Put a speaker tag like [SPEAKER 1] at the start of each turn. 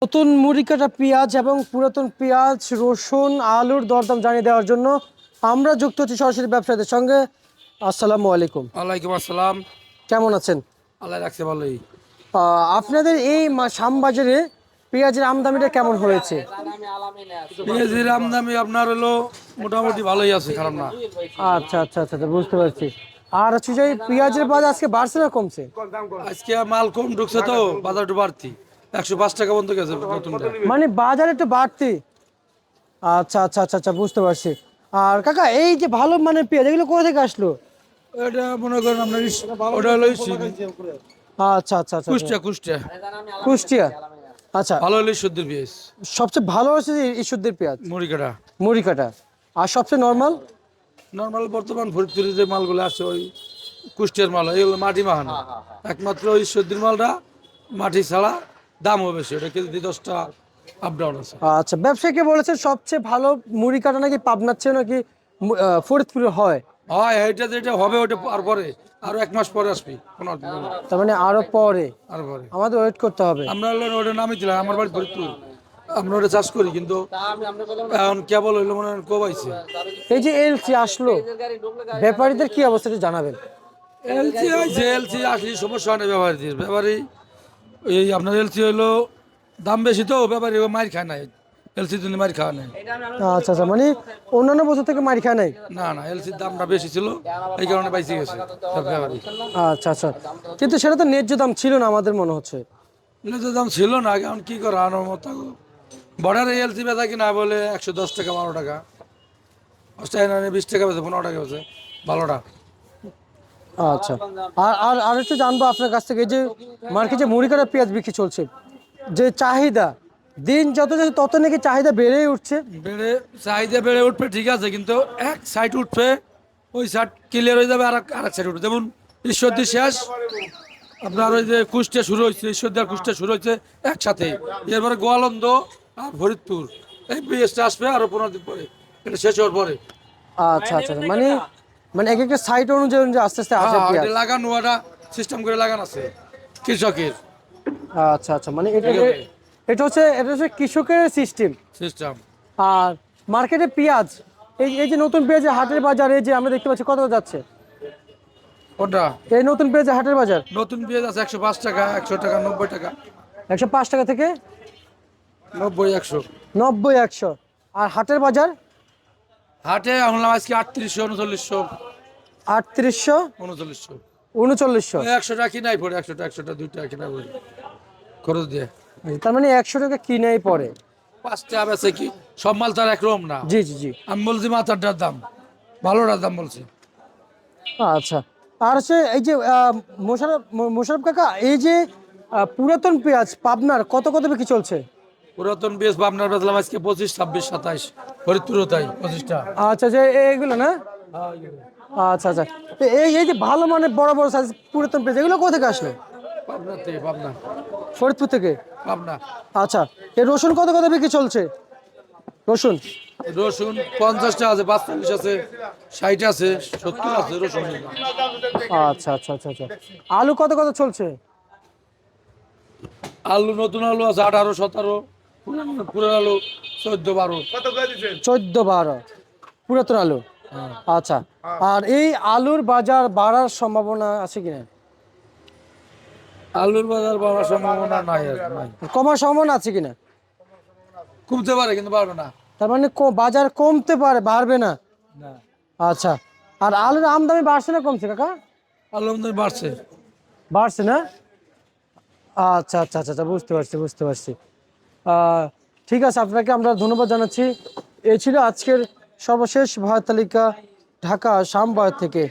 [SPEAKER 1] নতুন মুড়ি কাটা পেঁয়াজ এবং পুরাতন পেঁয়াজ, রসুন, আলুর দরদাম জানিয়ে দেওয়ার জন্য আমরা যুক্ত হচ্ছি সরাসরি ব্যবসায়ীদের সঙ্গে। আসসালামু আলাইকুম।
[SPEAKER 2] ওয়ালাইকুম আসসালাম।
[SPEAKER 1] কেমন আছেন?
[SPEAKER 2] আল্লাহ রাখছে ভালোই।
[SPEAKER 1] আপনাদের এই শ্যামবাজারে পেঁয়াজের আমদানিটা কেমন হয়েছে?
[SPEAKER 2] পেঁয়াজের আমদানি আপনার হলো মোটামুটি ভালোই আছে, খারাপ না।
[SPEAKER 1] আচ্ছা আচ্ছা আচ্ছা আচ্ছা, বুঝতে পারছি। আর হচ্ছে যে পেঁয়াজের বাজার আজকে বাড়ছে না কমছে?
[SPEAKER 2] আজকে মাল কম ঢুকছে তো বাজার একটু বাড়তি, 105 টাকা বন্ধ গেছে নতুনটা।
[SPEAKER 1] মানে বাজার একটু বাড়তি। আচ্ছা আচ্ছা আচ্ছা আচ্ছা, বুঝতে পারছি। আর কাকা, এই যে ভালো মানের পেঁয়াজ এগুলো কোথা থেকে আসলো?
[SPEAKER 2] এটা মনে করেন আপনার ওটা হলো
[SPEAKER 1] আচ্ছা আচ্ছা আচ্ছা,
[SPEAKER 2] কুষ্টিয়া। কুষ্টিয়া
[SPEAKER 1] কুষ্টিয়া। আচ্ছা,
[SPEAKER 2] ভালো হলো সর্দির পেঁয়াজ,
[SPEAKER 1] সবচেয়ে ভালো হচ্ছে যে ঈশ্বরদের পেঁয়াজ,
[SPEAKER 2] মুড়ি কাটা।
[SPEAKER 1] মুড়ি কাটা। আর সবচেয়ে নর্মাল?
[SPEAKER 2] নর্মাল বর্তমান ফরিদপুরে যে মালগুলো আছে ওই কুষ্টিয়ার মাল, এগুলো মাটি মাখানো। একমাত্র ওই সর্দির মালটা মাটি ছাড়া দামও বেশি, ওটা কেজি 10টা আপ ডাউন আছে।
[SPEAKER 1] আচ্ছা, ব্যবসায়ীকে বলেছে সবচেয়ে ভালো মুড়ি কাটা নাকি পাবনার চেয়ে নাকি ফরিদপুরে হয়।
[SPEAKER 2] হয়, এটা যেটা হবে ওটা আর পরে আরো 1 মাস পরে আসবি, কোনো অসুবিধা নেই।
[SPEAKER 1] তার মানে আরো পরে
[SPEAKER 2] আর পরে
[SPEAKER 1] আমাদের ওয়েট করতে হবে।
[SPEAKER 2] আমরা হলো ওটা নামই দিলাম, আমার বাড়ি ফরিদপুর, আমরা ওটা চাষ করি, কিন্তু এখন কেবল হইলো মনে হয় কোবাইছে।
[SPEAKER 1] এই যে এলসি আসলো, ব্যাপারীদের কি অবস্থা একটু জানাবেন।
[SPEAKER 2] এলসি হয়েছে, এলসি আসলে সমস্যা হয় না ব্যাপারীদের। ব্যাপারী এই আপনার এলসি হইলো দাম বেশি তো, ব্যাপারী ও মার খায় না, এলসির জন্য মার খাওয়া নেই।
[SPEAKER 1] আচ্ছা আচ্ছা, মানে অন্যান্য বছর থেকে মারি খায় নাই?
[SPEAKER 2] না না, এলসির দামটা বেশি ছিল, এই কারণে বাইসে গেছে সব ব্যাপারী।
[SPEAKER 1] আচ্ছা আচ্ছা, কিন্তু সেটা তো ন্যায্য দাম ছিল না আমাদের মনে হচ্ছে।
[SPEAKER 2] এলসির দাম ছিল না, এখন কি করা আনার মতো বর্ডারে এলসি বেচা কিনা বলে 110 টাকা, 12 টাকা, অস্ট্রেলিয়ানে 20 টাকা বেছে, 15 টাকা বেছে ভালোটা।
[SPEAKER 1] আচ্ছা, আর আর আর একটু জানবো আপনার কাছ থেকে, এই যে মার্কেটে মুড়ি কাটা পেঁয়াজ বিক্রি চলছে, যে চাহিদা দিন যত যাচ্ছে তত নাকি চাহিদা বেড়েই উঠছে।
[SPEAKER 2] বেড়ে চাহিদা বেড়ে উঠবে ঠিক আছে, কিন্তু এক সাইড উঠবে, ওই সাইড ক্লিয়ার হয়ে যাবে, আর আরেক সাইড উঠবে। যেমন ঈশ্বরদী শেষ, আপনার ওই যে কুষ্টিয়া শুরু হয়েছে, ঈশ্বরদী আর কুষ্টিয়া শুরু হয়েছে একসাথে। এরপরে গোয়ালন্দ আর ফরিদপুর, এই পেঁয়াজটা আসবে আরো 15 দিন পরে, এটা শেষ হওয়ার পরে।
[SPEAKER 1] আচ্ছা আচ্ছা, মানে মানে এক একটা সাইট অনুযায়ী অনুযায়ী আস্তে আস্তে আসে
[SPEAKER 2] হ্যাঁ,
[SPEAKER 1] পেঁয়াজ।
[SPEAKER 2] এটা লাগানো, একটা সিস্টেম করে লাগানো আছে কৃষকের
[SPEAKER 1] আচ্ছা আচ্ছা, মানে এটা হচ্ছে কৃষকের সিস্টেম।
[SPEAKER 2] সিস্টেম।
[SPEAKER 1] আর মার্কেটে পেঁয়াজ, এই যে নতুন পেঁয়াজের হাটের বাজারে যে আমরা দেখতে পাচ্ছি কত যাচ্ছে
[SPEAKER 2] ওটা
[SPEAKER 1] এই নতুন পেঁয়াজের হাটের বাজার?
[SPEAKER 2] নতুন পেঁয়াজ আছে 105 টাকা, 100 টাকা, 90 টাকা,
[SPEAKER 1] 105 টাকা থেকে
[SPEAKER 2] 90, 100।
[SPEAKER 1] 90, 100। আর হাটের বাজার
[SPEAKER 2] হাটে আনলাম আজকে 3800, 3900,
[SPEAKER 1] 3800,
[SPEAKER 2] 3900।
[SPEAKER 1] 3900।
[SPEAKER 2] 100 টাকা কিনাই পড়ে, 100 টাকা, 100 টাকা 2 টাকা কিনা পড়ে খরচ দিয়ে।
[SPEAKER 1] তার মানে 100 টাকা কিনেই পড়ে।
[SPEAKER 2] 5 টাকা বেচে কি, সব মাল তার একরকম না।
[SPEAKER 1] জি জি জি।
[SPEAKER 2] আমি বলছি মাথাটার দাম, ভালোটার দাম বলছি।
[SPEAKER 1] আচ্ছা, আর হচ্ছে এই যে মোশাররফ কাকা, এই যে পুরাতন পেঁয়াজ পাবনার কত কত বিক্রি চলছে?
[SPEAKER 2] পুরাতন বেশ আপনার বেচলাম আজকে 25, 26, 27, ফরিদপুরও তাই 25টা।
[SPEAKER 1] আচ্ছা, যে এইগুলো না? আচ্ছা আচ্ছা, এই এই যে ভালো মানে বড় বড় সাইজ পুরাতন পেঁয়াজ এগুলো কোথা থেকে আসলো?
[SPEAKER 2] পাবনার থেকে, পাবনা,
[SPEAKER 1] ফরিদপুর থেকে।
[SPEAKER 2] পাবনা।
[SPEAKER 1] আচ্ছা, এই রসুন কত কত বিক্রি চলছে? রসুন
[SPEAKER 2] রসুন 50টা আছে, 45 আছে, 60 আছে, 70 আছে রসুন।
[SPEAKER 1] আচ্ছা আচ্ছা আচ্ছা আচ্ছা, আলু কত কত চলছে?
[SPEAKER 2] আলু নতুন আলু আছে 18, 17, পুরান আলু 14, 12।
[SPEAKER 1] 14, 12 পুরাতন আলু। আচ্ছা, আর এই আলুর বাজার বাড়ার সম্ভাবনা আছে কিনা?
[SPEAKER 2] আলুর বাজার বাড়ার সম্ভাবনা নাই, আর নাই।
[SPEAKER 1] কমার সম্ভাবনা আছে কিনা?
[SPEAKER 2] কমতে পারে কিন্তু বাড়বে না।
[SPEAKER 1] তার মানে বাজার কমতে পারে, বাড়বে না।
[SPEAKER 2] না,
[SPEAKER 1] আচ্ছা, আর আলুর আমদানি বাড়ছে না কমছে কাকা?
[SPEAKER 2] আলু আমদানি বাড়ছে।
[SPEAKER 1] বাড়ছে না? আচ্ছা আচ্ছা আচ্ছা আচ্ছা, বুঝতে পারছি বুঝতে পারছি। ঠিক আছে, আপনাকে আমরা ধন্যবাদ জানাচ্ছি। এই ছিল আজকের সর্বশেষ বাজার তালিকা ঢাকা শ্যামবাজার থেকে।